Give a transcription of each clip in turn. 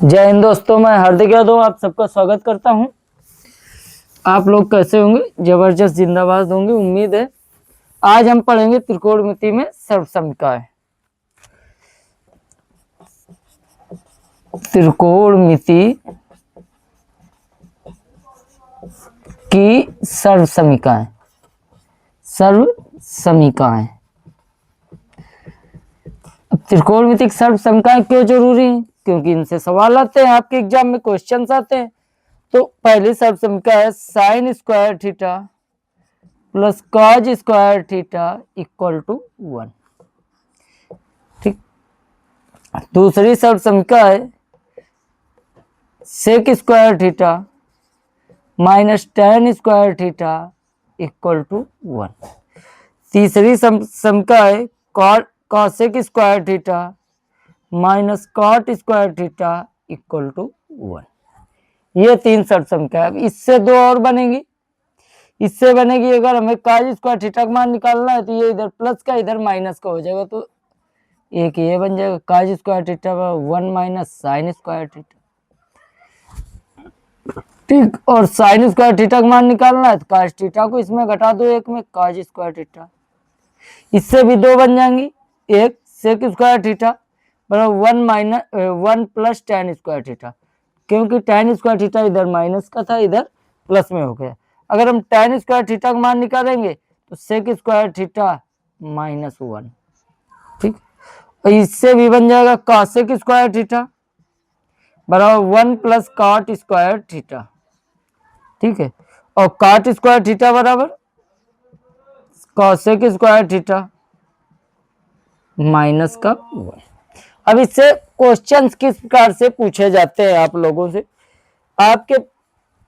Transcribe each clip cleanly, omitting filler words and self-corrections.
जय हिंद दोस्तों, मैं हार्दिक यादव आप सबका स्वागत करता हूं। आप लोग कैसे होंगे? जबरदस्त जिंदाबाद होंगे, उम्मीद है। आज हम पढ़ेंगे त्रिकोणमिति में सर्वसमिकाएं। त्रिकोणमिति की सर्वसमिकाएं। सर्वसमिकाएं। त्रिकोणमिति की सर्वसमिकाएं क्यों जरूरी है? क्योंकि इनसे सवाल आते हैं, आपके एग्जाम में क्वेश्चंस आते हैं। तो पहली सर्वसमिका है sine square theta plus cos square theta equal to 1। ठीक। दूसरी सर्वसमिका है sec square theta minus tan square theta equal to 1। तीसरी समीका है cosec square theta minus cot square theta equal to 1। ये तीन सर्वसमिका है। इससे दो और बनेगी। इससे बनेगी, अगर हमें कॉस स्क्वायर थीटा का मान निकालना है तो ये इधर प्लस का इधर माइनस का हो जाएगा, तो एक ये बन जाएगा cos square theta 1 minus sign square theta. ठीक। और साइन स्क्वायर थीटा का मान निकालना है तो कॉस थीटा को इसमें घटा दो एक में, कॉस स्क्वायर थीटा। इससे भी दो बन जाएंगी। एक सेक स्क्वायर थीटा बराबर 1 minus 1 plus ten square theta, क्योंकि टेन स्क्वायर थीटा इधर माइनस का था, इधर प्लस में हो गया। अगर हम टेन स्क्वायर थीटा का मान निकालेंगे तो सेक स्क्वायर थीटा माइनस 1। ठीक। और इससे भी बन जाएगा कॉसेक स्क्वायर थीटा बराबर 1 प्लस कॉट स्क्वायर थीटा। ठीक है। और कॉट स्क्वायर थीटा बराबर कॉसेक स्क्वायर थीटा माइनस का 1। अब इससे क्वेश्चंस किस प्रकार से पूछे जाते हैं आप लोगों से? आपके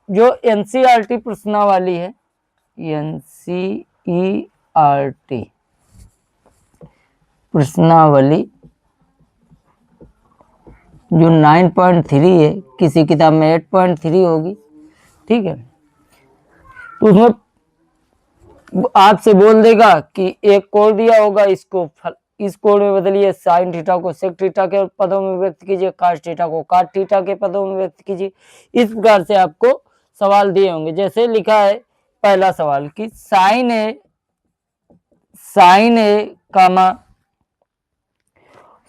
जो एनसीईआरटी प्रश्नावली है, एनसीईआरटी प्रश्नावली जो 9.3 है, किसी किताब में 8.3 होगी। ठीक है। तो उसमें आपसे बोल देगा कि एक कोण दिया होगा, इसको इस कोण में बदलिए, साइन थीटा को सेक थीटा के पदों में व्यक्त कीजिए, कॉस थीटा को कॉट थीटा के पदों में व्यक्त कीजिए। इस प्रकार से आपको सवाल दिए होंगे। जैसे लिखा है पहला सवाल कि साइन ए कामा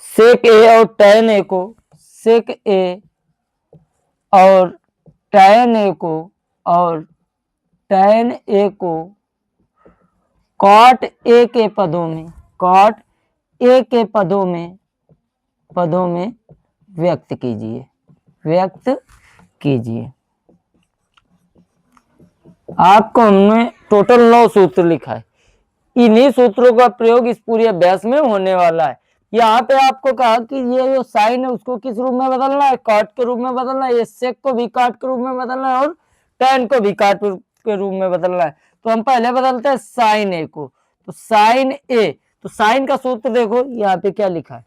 सेक ए और टैन ए को, सेक ए और टैन ए को और टैन ए को कॉट ए के पदों में, कॉट ए के पदों में व्यक्त कीजिए, व्यक्त कीजिए। आपको हमने टोटल 9 सूत्र लिखा है। इन्हीं सूत्रों का प्रयोग इस पूरे अभ्यास में होने वाला है। यहाँ पे आपको कहा कि ये जो साइन है उसको किस रूप में बदलना है? कॉट के रूप में बदलना है। ये सेक को भी कॉट के रूप में बदलना है और टैन को भी कॉट के रूप में बदलना है। तो हम पहले बदलते हैं साइन ए को। तो साइन ए, तो साइन का सूत्र देखो यहाँ पे क्या लिखा है,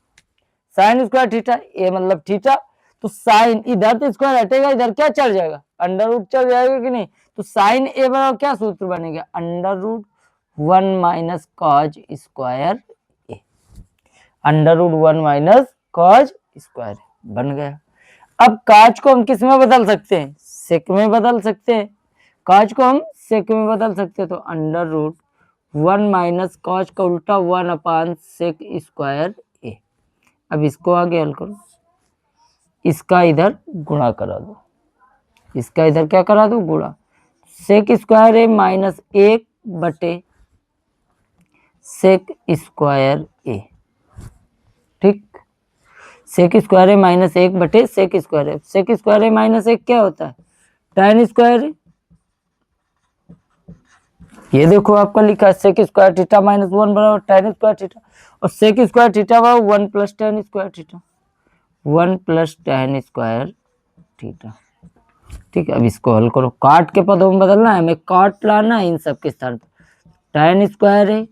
साइन स्क्वायर थीटा, ए मतलब थीटा। तो साइन इधर तो स्क्वायर हटेगा, इधर क्या चल जाएगा? अंडर रूट चल जाएगा कि नहीं? तो साइन ए बराबर क्या सूत्र बनेगा? Under root 1 minus cos square A. Under root 1 minus cos square बन गया। अब काज को हम किस में बदल सकते हैं? सेक में बदल सकते हैं। काज को हम सेक में बदल सकते हैं। तो अंडर रूट 1 माइनस कॉज का उल्टा 1 अपान सेक स्क्वायर ए। अब इसको आगे हल करो, इसका इधर गुणा करा दो, इसका इधर क्या करा दो? गुणा। सेक स्क्वायर ए माइनस 1 बटे सेक स्क्वायर ए। ठीक। सेक स्क्वायर ए माइनस 1 बटे सेक square A. Sec square A minus 1 क्या होता है? टैन स्क्वायर ए। ये देखो आपका लिखा है सेक स्क्वायर थीटा माइनस 1 बराबर टैन स्क्वायर थीटा, और सेक स्क्वायर थीटा बराबर 1 plus tan square theta, 1 plus tan square theta. ठीक है। अब इसको हल करो, काट के पदों में बदलना है, हमें काट लाना है इन सब के स्थान पर। टैन स्क्वायर है,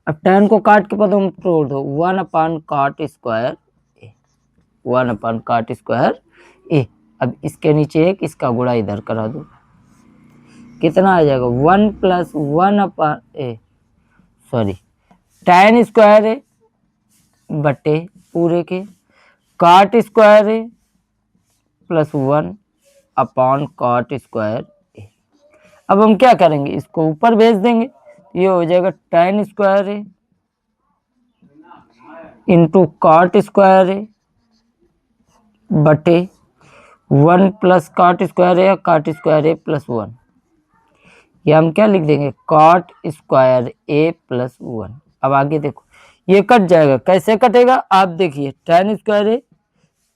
अब टैन को काट के पदों में तोड़ दो, 1 अपान काट स्क्वायर ए, 1 अपान काट स्क्वायर ए। अब इसके नीचे एक, इसका गुणा इधर करा दो, कितना आ जाएगा? 1 प्लस 1 अपान ए, सॉरी टैन स्क्वायर ए बटे पूरे के काट square A plus 1 upon cot square ए। अब हम क्या करेंगे, इसको ऊपर भेज देंगे, ये हो जाएगा tan स्क्वायर ए इंटू कॉट स्क्वायर ए बटे 1 प्लस कॉट स्क्वायर ए या कॉट स्क्वायर ए प्लस 1। ये हम क्या लिख देंगे, कॉट स्क्वायर ए प्लस 1। अब आगे देखो, ये कट जाएगा, कैसे कटेगा आप देखिए, tan स्क्वायर ए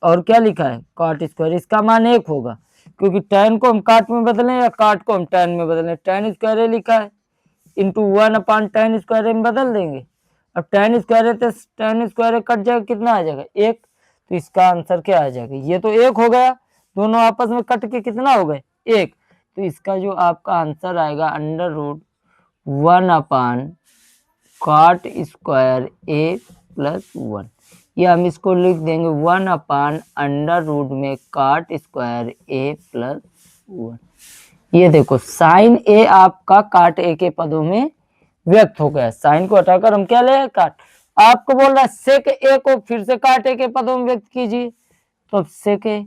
और क्या लिखा है कॉट स्क्वायर, इसका मान 1 होगा, क्योंकि tan को हम काट में बदलें या काट को हम tan में बदलें, tan स्क्वायर ए लिखा है इंटू 1 अपॉन tan स्क्वायर ए में बदल देंगे। अब tan स्क्वायर ए तो tan स्क्वायर ए कट जाएगा, कितना आ जाएगा 1, तो इसका आंसर क्या आ जाएगा, ये तो 1 हो गया, दोनों आपस में कट के कितना हो गए 1, तो इसका जो आपका आंसर आएगा under root 1 upon cot square A plus 1। ये हम इसको लिख देंगे 1 अपॉन अंडर रूट में कॉट स्क्वायर ए प्लस 1। ये देखो साइन ए आपका काट ए के पदों में व्यक्त हो गया, साइन को हटाकर हम क्या ले काट। आपको बोल रहा है सेक ए को फिर से काट ए के पदों में व्यक्त कीजिए, तो अब सेक ए,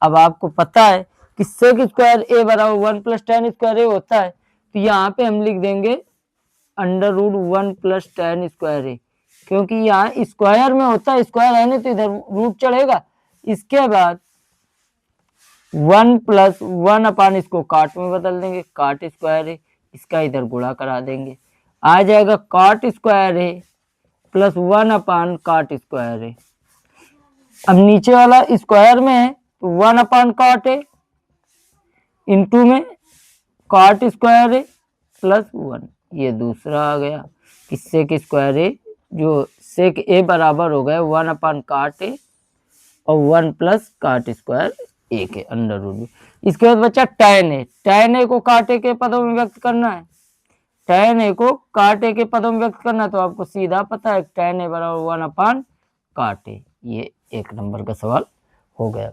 अब आपको पता है कि सेक स्क्वायर ए बराबर 1 प्लस tan स्क्वायर ए होता है, तो यहाँ पे हम लिख देंगे under root 1 plus tan square A, क्योंकि यहाँ स्क्वायर में होता है, स्क्वायर है नहीं तो इधर रूट चढ़ेगा। इसके बाद 1 प्लस 1 अपान इसको काट में बदल देंगे, काट स्क्वायर है, इसका इधर गुणा करा देंगे, आ जाएगा काट स्क्वायर है प्लस 1 अपान काट स्क्वायर है। अब नीचे वाला स्क्वायर में है तो 1 अपान काट है इंटू में काट स्क्वायर है प्लस 1, ये दूसरा आ गया कि सेक स्क्वायर है, जो सेक ए बराबर हो गया 1 अपान काट है और 1 प्लस काट स्क्वायर ए के अंडर रूट। इसके बाद बच्चा tan ए, tan ए को काटे के पदों में व्यक्त करना है, tan ए को काटे के पदों में व्यक्त करना, तो आपको सीधा पता है tan ए बराबर 1 अपान काट ए। ये 1 नंबर का सवाल हो गया।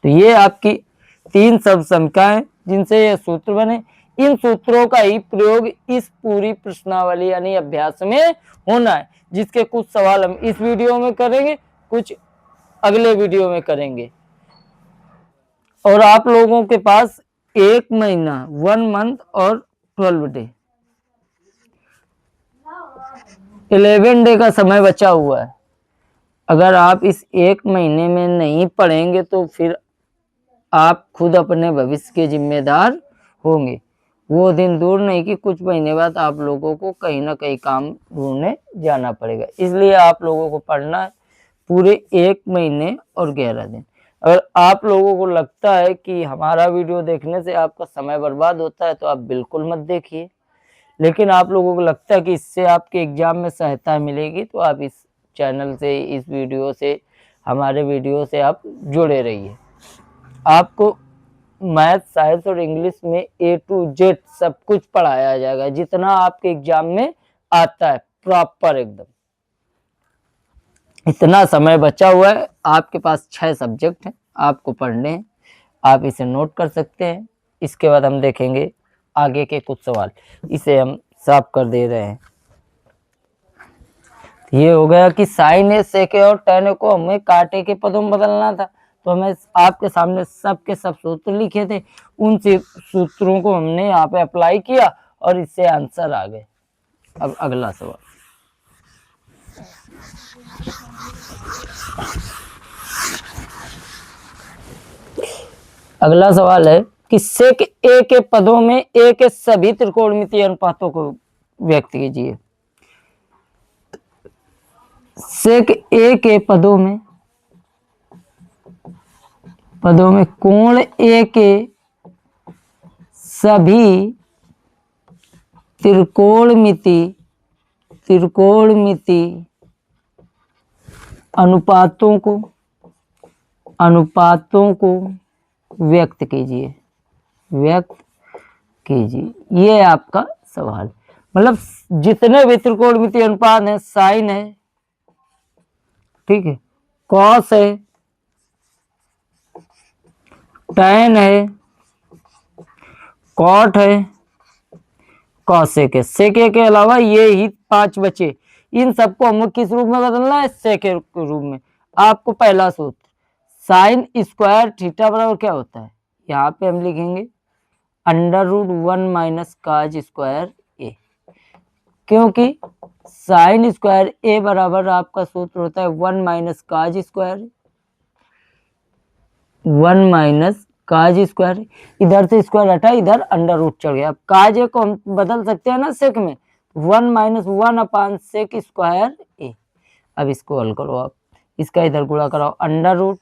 तो ये आपकी 3 सब संख्याएं जिनसे ये सूत्र बने, इन सूत्रों का ही प्रयोग इस पूरी प्रश्नावली यानी अभ्यास में होना है, जिसके कुछ सवाल हम इस वीडियो में करेंगे, कुछ अगले वीडियो में करेंगे। और आप लोगों के पास 1 महीना 1 मंथ और 12 डे 11 डे का समय बचा हुआ है। अगर आप इस 1 महीने में नहीं पढ़ेंगे तो फिर आप खुद अपने भविष्य के जिम्मेदार होंगे। वो दिन दूर नहीं कि कुछ महीने बाद आप लोगों को कहीं ना कहीं काम ढूंढने जाना पड़ेगा। इसलिए आप लोगों को पढ़ना है पूरे 1 महीने और 11 दिन। अगर आप लोगों को लगता है कि हमारा वीडियो देखने से आपका समय बर्बाद होता है तो आप बिल्कुल मत देखिए, लेकिन आप लोगों को लगता है कि इससे आपके एग्जाम में सहायता मिलेगी तो आप इस चैनल से, इस वीडियो से, हमारे वीडियो से आप जुड़े रहिए। आपको मैथ, साइंस और इंग्लिश में A to Z सब कुछ पढ़ाया जाएगा, जितना आपके एग्जाम में आता है प्रॉपर एकदम। इतना समय बचा हुआ है, आपके पास 6 सब्जेक्ट हैं आपको पढ़ने हैं, आप इसे नोट कर सकते हैं। इसके बाद हम देखेंगे आगे के कुछ सवाल, इसे हम साफ कर दे रहे हैं। ये हो गया कि साइन ए, सेक ए और tan ए को हमें काटे के पदों में बदलना था, तो हमें आपके सामने सब के सब सूत्र लिखे थे, उन सूत्रों को हमने यहाँ पे अप्लाई किया और इससे आंसर आ गए। अब अगला सवाल, अगला सवाल है कि सेक ए के पदों में ए के सभी त्रिकोणमितीय अनुपातों को व्यक्त कीजिए। सेक ए के पदों में कोण ए के सभी त्रिकोणमिति अनुपातों को व्यक्त कीजिए। ये आपका सवाल, मतलब जितने भी त्रिकोणमिति अनुपात हैं, साइन है, ठीक है, कॉस है, tan है, कॉट है, कॉसेक है। सेक के अलावा ये ही 5 बचे, इन सबको हमें किस रूप में बदलना है, सेक के रूप में। आपको पहला सूत्र, साइन स्क्वायर थीटा बराबर क्या होता है, यहाँ पे हम लिखेंगे √1 माइनस काज स्क्वायर ए, क्योंकि साइन स्क्वायर ए बराबर आपका सूत्र होता है 1 माइनस काज स्क्वायर, 1 माइनस काज स्क्वायर, इधर से स्क्वायर हटा, इधर √ चढ़ गया। अब काज ए को हम बदल सकते हैं ना सेक में, 1 माइनस 1 अपान सेक स्क्वायर ए। अब इसको हल करो आप, इसका इधर गुणा कराओ, √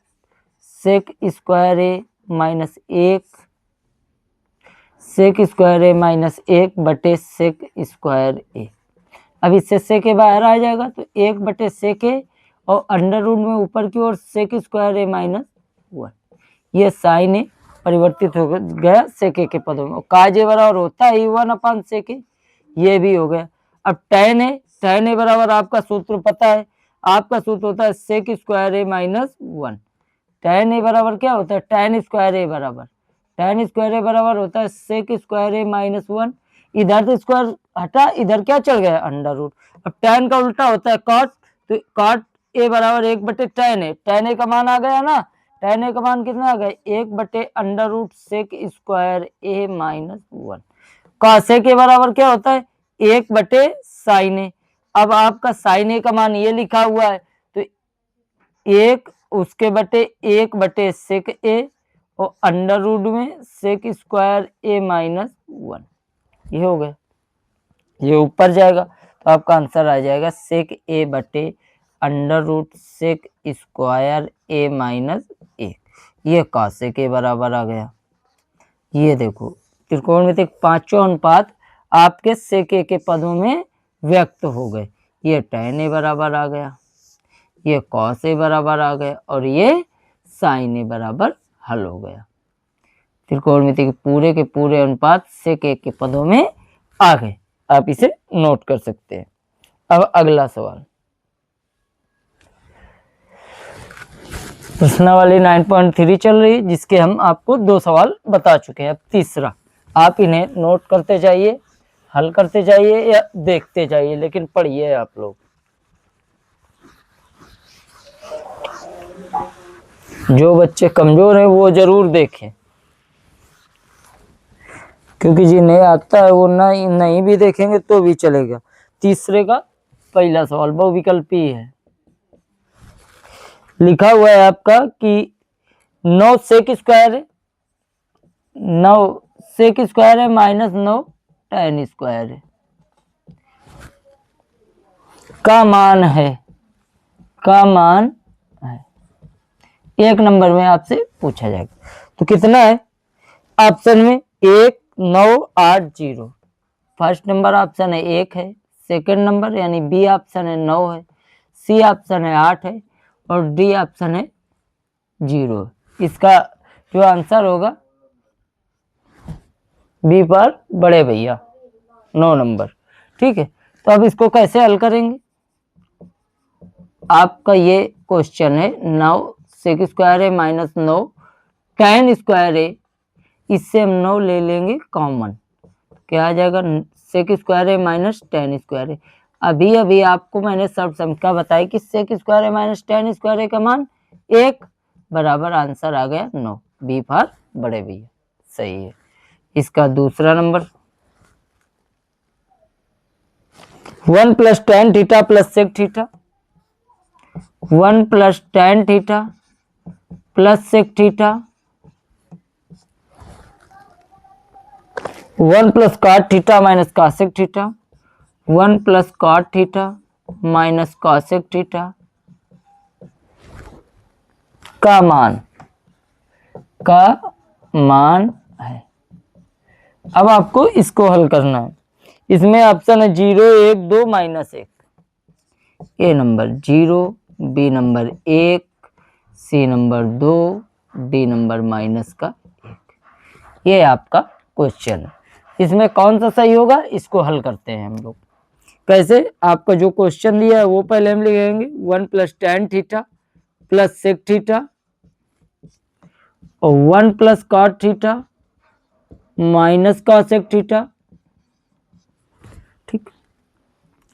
सेक square A minus 1 sec square A minus 1 बटे सेक स्क्वायर ए। अब इससे सेक ए बाहर आ जाएगा तो 1 बटे सेक ए और √ में ऊपर की ओर सेक स्क्वायर ए माइनस 1, ये साइन ए परिवर्तित हो गया सेक ए के पदों में, काज ए बराबर होता है 1 अपान सेक ए, ये भी हो गया। अब tan ए बराबर आपका सूत्र पता है, आपका सूत्र होता है sec square A minus 1। tan ए बराबर क्या होता है, tan स्क्वायर ए बराबर होता है सेक स्क्वायर ए माइनस 1, इधर से स्क्वायर हटा, इधर क्या चढ़ गया √ अब tan का उल्टा होता है cot, तो cot ए बराबर 1 बटे tan ए का मान आ गया ना, tan ए का मान कितना आ गया 1 बटे √ सेक स्क्वायर ए माइनस 1। cosec ए बराबर क्या होता है 1 बटे साइन ए। अब आपका साइन ए का मान ये लिखा हुआ है तो 1 उसके बटे 1 बटे सेक ए और √ में सेक स्क्वायर ए माइनस 1, ये हो गया, ये ऊपर जाएगा तो आपका आंसर आ जाएगा सेक ए बटे √ सेक स्क्वायर ए माइनस 1, ये cosec के बराबर आ गया। ये देखो त्रिकोणमिति पांचों अनुपात आपके सेक ए के पदों में व्यक्त हो गए, ये tan ए बराबर आ गया, ये cos ए बराबर आ गया और ये साइन ए बराबर हल हो गया। त्रिकोणमिति के पूरे अनुपात सेक ए के पदों में आ गए, आप इसे नोट कर सकते हैं। अब अगला सवाल, प्रश्नावली 9.3 चल रही है, जिसके हम आपको 2 सवाल बता चुके हैं। अब तीसरा, आप इन्हें नोट करते जाइए, हल करते जाइए या देखते जाइए, लेकिन पढ़िए आप लोग। जो बच्चे कमजोर हैं वो जरूर देखें, क्योंकि जिन्हें आता है वो नहीं भी देखेंगे तो भी चलेगा। तीसरे का पहला सवाल बहुविकल्पी है, लिखा हुआ है आपका कि 9 सेक स्क्वायर है, 9 सेक स्क्वायर है माइनस 9 tan स्क्वायर है का मान है, एक नंबर में आपसे पूछा जाएगा। तो कितना है ऑप्शन में 1 9 8 0, फर्स्ट नंबर ऑप्शन है 1 है, सेकंड नंबर यानी बी ऑप्शन है 9 है, सी ऑप्शन है 8 है और डी ऑप्शन है 0। इसका जो आंसर होगा बी पर बड़े भैया 9 नंबर, ठीक है। तो अब इसको कैसे हल करेंगे, आपका ये क्वेश्चन है 9 सेक स्क्वायर है माइनस 9 tan स्क्वायर है, इससे हम 9 ले लेंगे कॉमन, क्या आ जाएगा सेक स्क्वायर है माइनस tan स्क्वायर है। अभी आपको मैंने सर्व संख्या बताई कि सेक स्क्वायर है माइनस tan स्क्वायर है का मान 1 बराबर आंसर आ गया 9, बी फॉर बड़े भैया, सही है। इसका दूसरा number 1 plus tan theta plus sec theta, 1 plus tan theta plus sec theta, 1 plus cot theta minus cosec theta, 1 plus cot theta minus cosec theta का मान है। अब आपको इसको हल करना है, इसमें ऑप्शन है 0 1 2 minus 1, A number 0, B number 1, C number 2, D number minus का 1, ये आपका क्वेश्चन है। इसमें कौन सा सही होगा, इसको हल करते हैं हम लोग। कैसे, आपका जो क्वेश्चन दिया है वो पहले हम लिखेंगे 1 plus tan theta plus sec theta और 1 plus cot theta minus cosec theta, ठीक।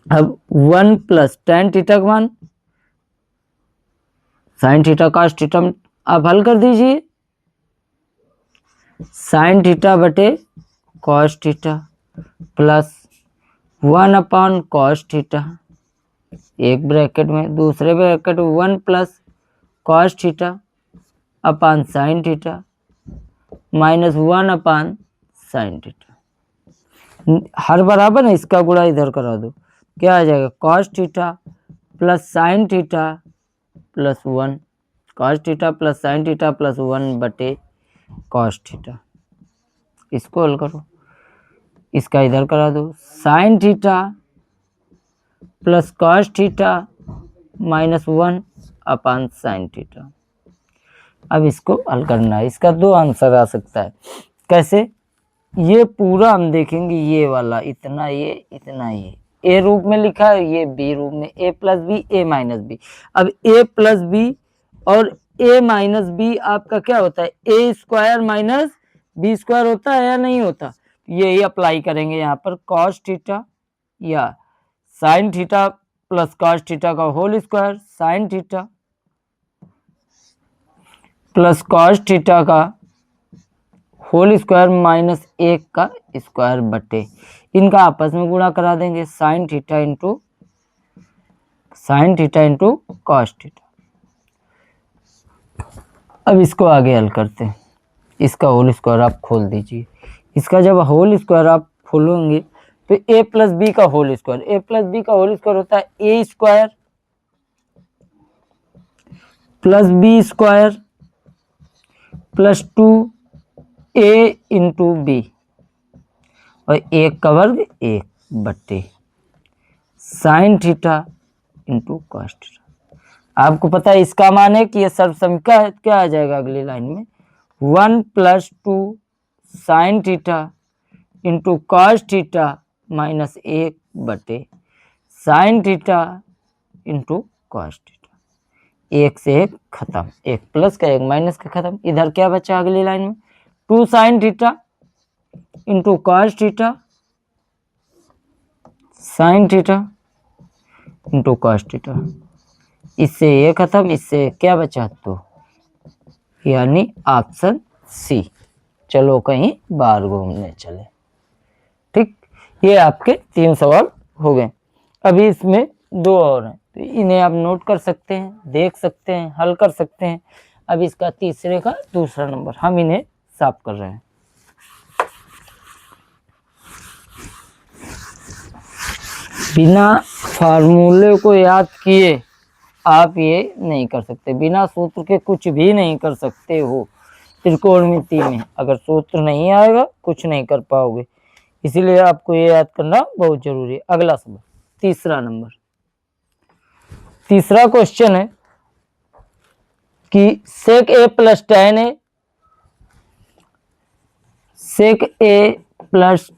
अब 1 प्लस tan थीटा का मान साइन थीटा cos थीटा आप हल कर दीजिए। साइन थीटा बटे cos theta plus 1 cos theta, एक ब्रैकेट में, दूसरे ब्रैकेट में 1 plus cos theta upon sine theta minus 1 sine theta. हर बराबर है, इसका गुणा इधर करा दो, क्या आ जाएगा cos theta plus sign theta plus 1, cos theta plus sign theta plus 1 बटे कॉस थीटा। इसको हल करो, इसका इधर करा दो, sign theta plus cos theta minus 1 अपान साइन थीटा। अब इसको हल करना है, इसका दो आंसर आ सकता है। कैसे? ये पूरा हम देखेंगे, ये वाला इतना, ये इतना, ये ए रूप में लिखा है, ये बी रूप में, ए प्लस बी ए माइनस बी। अब ए प्लस बी और ए माइनस बी आपका क्या होता है, A square minus B square होता है या नहीं होता? यही अप्लाई करेंगे यहाँ पर, कॉस थीटा या sine theta plus cos theta का whole square, sine theta plus cos theta का होल स्क्वायर माइनस 1 का स्क्वायर बटे, इनका आपस में गुणा करा देंगे, sign theta into cos theta. अब इसको आगे हल करते हैं, इसका होल स्क्वायर आप खोल दीजिए, इसका जब होल स्क्वायर आप खोलोगे तो ए प्लस बी का whole square, A plus B का होल स्क्वायर होता है A square plus B square plus 2 A into B और एक का वर्ग 1 बट्टे sine theta into cos theta. आपको पता है इसका मान है कि ये सर्वसमीका है, क्या आ जाएगा अगली लाइन में 1 plus 2 sign theta into cos theta minus 1 बटे sign theta into cos theta. एक से एक खत्म, एक प्लस का एक माइनस का खत्म। इधर क्या बचा अगली लाइन में 2 sign theta into cos theta sine theta into cos theta. इससे ये खत्म, इससे क्या बचा 2, यानी ऑप्शन सी। चलो कहीं बाहर घूमने चले। ठीक, ये आपके 3 सवाल हो गए। अभी इसमें 2 और हैं, तो इन्हें आप नोट कर सकते हैं, देख सकते हैं, हल कर सकते हैं। अब इसका तीसरे का दूसरा नंबर हम इन्हें साफ कर रहे हैं। बिना फार्मूले को याद किए आप ये नहीं कर सकते, बिना सूत्र के कुछ भी नहीं कर सकते हो। त्रिकोणमिति में अगर सूत्र नहीं आएगा कुछ नहीं कर पाओगे, इसीलिए आपको ये याद करना बहुत जरूरी है। अगला सवाल, तीसरा नंबर, तीसरा क्वेश्चन है कि सेक A plus tan A, sec A plus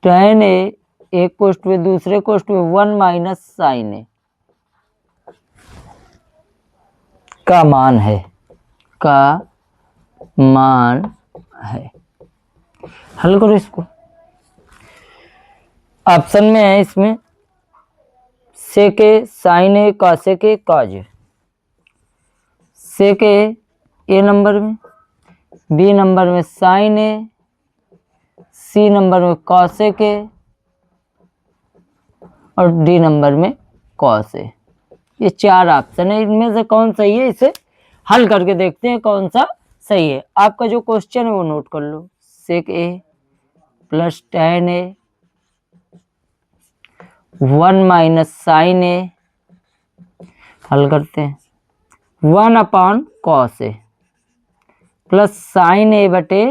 tan ए एक कोष्ठ में, दूसरे कोष्ठ में 1 माइनस साइन ए का मान है, का मान है। हल करो इसको। ऑप्शन में है इसमें sec A sine A cosec A cos A, sec A number में, बी नंबर में साइन ए, सी नंबर में कॉसेक ए और डी नंबर में कॉस ए। ये 4 ऑप्शन है, इनमें से कौन सही है इसे हल करके देखते हैं कौन सा सही है। आपका जो क्वेश्चन है वो नोट कर लो, sec A plus tan A 1 minus sine A, हल करते हैं 1 upon cos A plus sine A बटे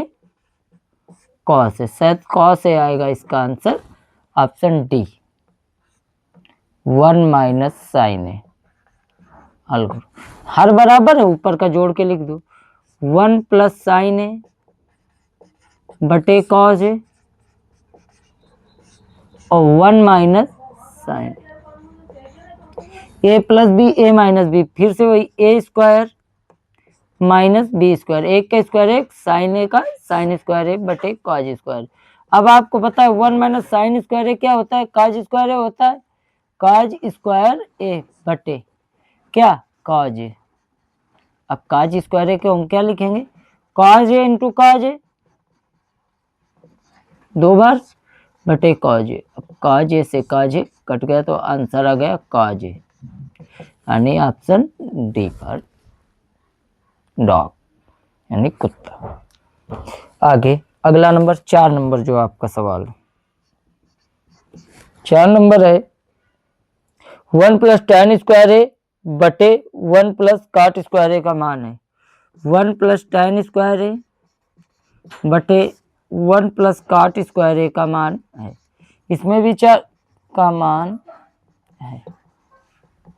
कॉस ए, शायद कॉस ए आएगा इसका answer, option D 1 minus sine A. हल करो, हर बराबर है, ऊपर का जोड़ के लिख दो 1 प्लस साइन ए बटे कॉस ए और 1 माइनस साइन ए प्लस बी ए माइनस बी, फिर से वही ए स्क्वायर माइनस बी स्क्वायर, एक का स्क्वायर एक, साइन ए का साइन स्क्वायर ए बटे कॉज स्क्वायर। अब आपको पता है 1 माइनस साइन स्क्वायर ए क्या होता है, कॉज स्क्वायर ए होता है, कॉज स्क्वायर ए बटे क्या कॉज ए। अब काज स्क्वायर ए को हम क्या लिखेंगे, काज ए इंटू काज ए, 2 बार बटे काज ए। अब काज ए से काज ए कट गया तो आंसर आ गया काज ए, यानी ऑप्शन डी पर डॉग यानी कुत्ता। आगे अगला नंबर 4 नंबर जो आपका सवाल है, 4 नंबर है 1 प्लस tan स्क्वायर ए बटे 1 प्लस काट स्क्वायर ए का मान है। 1 प्लस tan स्क्वायर ए बटे 1 प्लस काट स्क्वायर ए का मान है। इसमें भी 4 का मान है,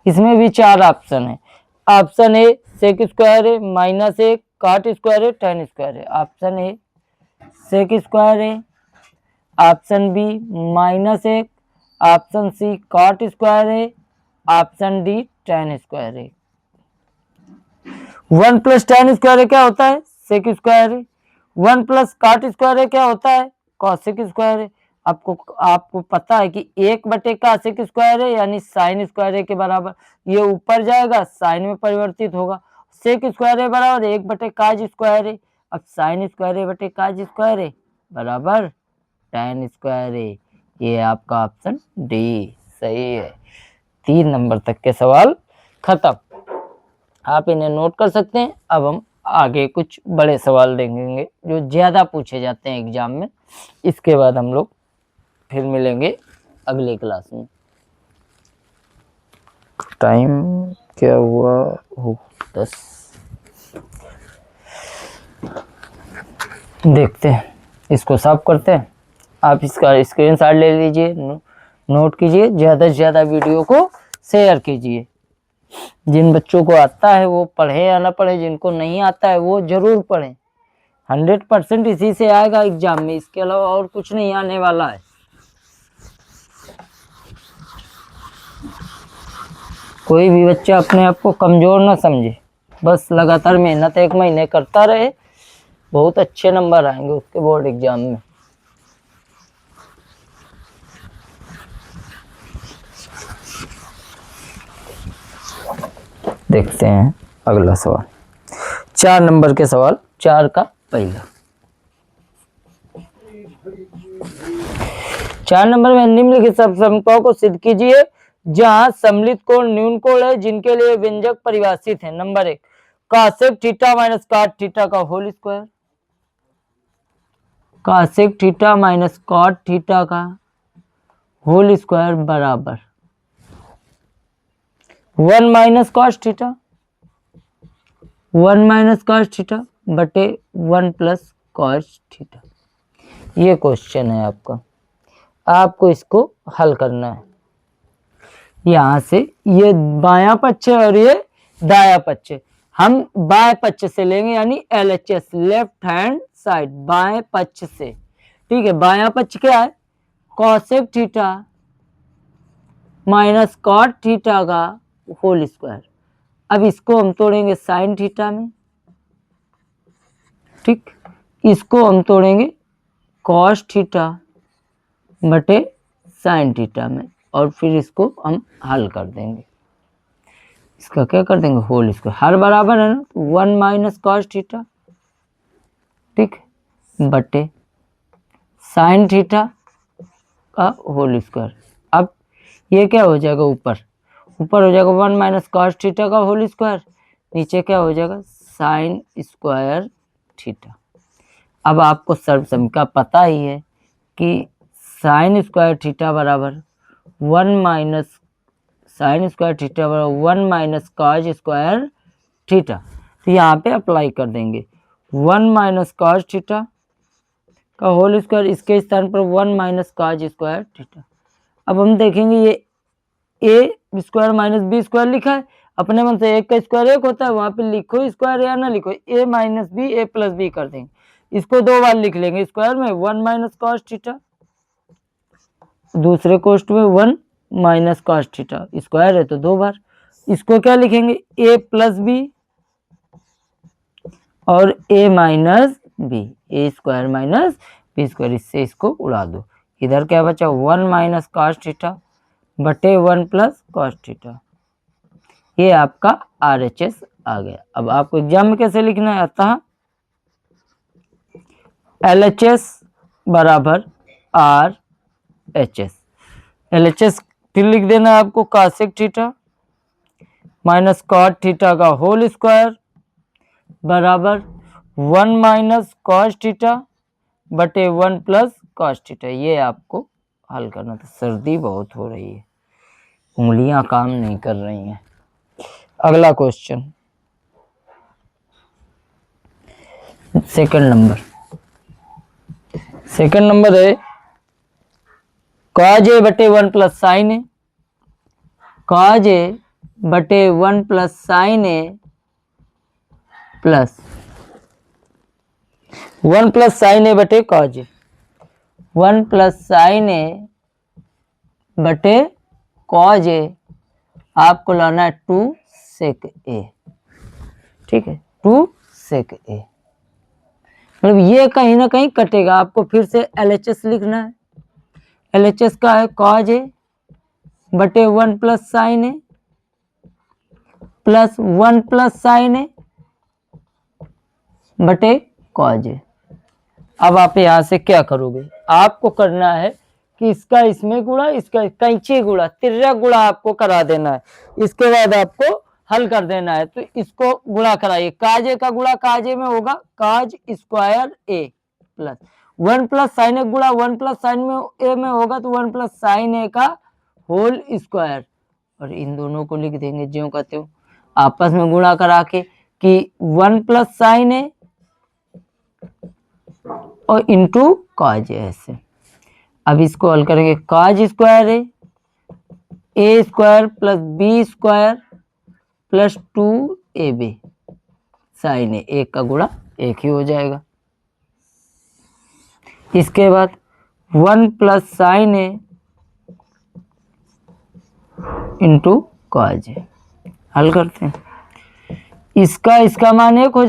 इसमें भी 4 ऑप्शन है। Option A sec square A minus A cot square A tan square A, option A sec square A, option B minus A, option C cot square A, option D tan square A. 1 plus tan square A क्या होता है, sec square A. 1 plus cot square A क्या होता है, cosec square ए। आपको पता है कि 1 बटे कॉसेक स्क्वायर है यानी साइन स्क्वायर ए के बराबर, ये ऊपर जाएगा साइन में परिवर्तित होगा। सेक स्क्वायर ए बराबर 1 बटे काज स्क्वायर ए। अब साइन स्क्वायर ए बटे काज स्क्वायर ए बराबर tan स्क्वायर ए। ये आपका ऑप्शन डी सही है। 3 नंबर तक के सवाल खत्म, आप इन्हें नोट कर सकते हैं। अब हम आगे कुछ बड़े सवाल देखेंगे जो ज़्यादा पूछे जाते हैं एग्जाम में। इसके बाद हम लोग फिर मिलेंगे अगले क्लास में। टाइम क्या हुआ, 10। देखते हैं, इसको साफ करते हैं। आप इसका स्क्रीनशॉट ले लीजिए, नोट कीजिए, ज़्यादा से ज़्यादा वीडियो को शेयर कीजिए। जिन बच्चों को आता है वो पढ़े या ना पढ़े, जिनको नहीं आता है वो जरूर पढ़ें। 100% इसी से आएगा एग्जाम में, इसके अलावा और कुछ नहीं आने वाला है। कोई भी बच्चा अपने आप को कमज़ोर ना समझे, बस लगातार मेहनत 1 महीने करता रहे, बहुत अच्छे नंबर आएंगे उसके बोर्ड एग्जाम में। देखते हैं अगला सवाल, 4 नंबर के सवाल, 4 का पहला। 4 नंबर में निम्नलिखित समकोण को सिद्ध कीजिए जहां सम्मिलित कोण न्यून कोण है जिनके लिए व्यंजक परिभाषित है। Number 1 cosec theta minus cot theta का whole square, cosec theta minus cot theta का होल स्क्वायर बराबर 1 minus cos theta, 1 minus cos theta बटे 1 प्लस कॉस थीटा। ये क्वेश्चन है आपका, आपको इसको हल करना है। यहाँ से ये बायां पक्ष है और ये दायां पक्ष है, हम बाएं पक्ष से लेंगे यानी LHS लेफ्ट हैंड साइड, बाएं पक्ष से। ठीक है, बायां पक्ष क्या है, cosec theta minus cot theta का होल स्क्वायर। अब इसको हम तोड़ेंगे साइन थीटा में, ठीक, इसको हम तोड़ेंगे कॉस थीटा बटे साइन थीटा में, और फिर इसको हम हल कर देंगे। इसका क्या कर देंगे, होल स्क्वायर, हर बराबर है ना, 1 माइनस कॉस थीटा, ठीक, बटे साइन थीटा का होल स्क्वायर। अब ये क्या हो जाएगा, ऊपर हो जाएगा 1 माइनस कॉस थीटा का होल स्क्वायर, नीचे क्या हो जाएगा साइन स्क्वायर थीटा। अब आपको सर्वसम्मिका पता ही है कि साइन स्क्वायर थीटा बराबर 1 माइनस साइन स्क्वायर थीटा बराबर 1 माइनस कॉस स्क्वायर थीटा। तो यहाँ पे अप्लाई कर देंगे 1 माइनस कॉस थीटा का होल स्क्वायर, इसके स्थान पर 1 माइनस कॉस स्क्वायर थीटा। अब हम देखेंगे ये ए स्क्वायर माइनस बी स्क्वायर लिखा है, अपने मन से एक का स्क्वायर 1 होता है, वहां पे लिखो स्क्वायर या ना लिखो, ए माइनस बी ए प्लस बी कर देंगे। इसको 2 बार लिख लेंगे स्क्वायर में 1 माइनस कॉस थीटा, दूसरे कोष्ठ में 1 माइनस कॉस थीटा, स्क्वायर है तो 2 बार। इसको क्या लिखेंगे, ए प्लस बी और ए माइनस बी, ए स्क्वायर माइनस बी स्क्वायर, इससे इसको उड़ा दो। इधर क्या बचा 1 माइनस कॉस थीटा बटे 1 प्लस कॉस थीटा। ये आपका RHS आ गया। अब आपको एग्जाम में कैसे लिखना है, अतः LHS बराबर RHS। LHS फिर लिख देना है आपको cosec theta minus cot theta का होल स्क्वायर बराबर 1 माइनस cos थीटा बटे 1 प्लस cos थीटा। ये आपको हल करना था। सर्दी बहुत हो रही है, उंगलियां काम नहीं कर रही हैं। अगला क्वेश्चन, सेकंड नंबर है cos a बटे 1 plus sine A, cos a बटे 1 plus sine A plus 1 plus sine A बटे cos a, 1 plus sine A बटे cos a आपको लाना है 2 sec a। ठीक है, 2 sec a, मतलब ये कहीं ना कहीं कटेगा। आपको फिर से LHS लिखना है। LHS का है cos a बटे 1 plus sine A plus 1 plus sine A बटे cos a। अब आप यहां से क्या करोगे, आपको करना है कि इसका इसमें गुणा, इसका कैंची गुणा, तिर्यक गुणा आपको करा देना है। इसके बाद आपको हल कर देना है। तो इसको गुणा कराइए, काज ए का गुणा काज ए में होगा काज square A plus 1 plus sine ए गुणा 1 प्लस साइन में ए में होगा तो 1 प्लस साइन ए का होल स्क्वायर, और इन दोनों को लिख देंगे ज्यों कहते हो आपस में गुणा करा के कि 1 प्लस साइन ए और इंटू काज ए। ऐसे अब इसको हल करेंगे, cos square A square plus B square plus 2ab sine A, एक का गुणा एक ही हो जाएगा। इसके बाद 1 प्लस साइन ए इंटू काज ए, हल करते हैं। इसका मान 1 हो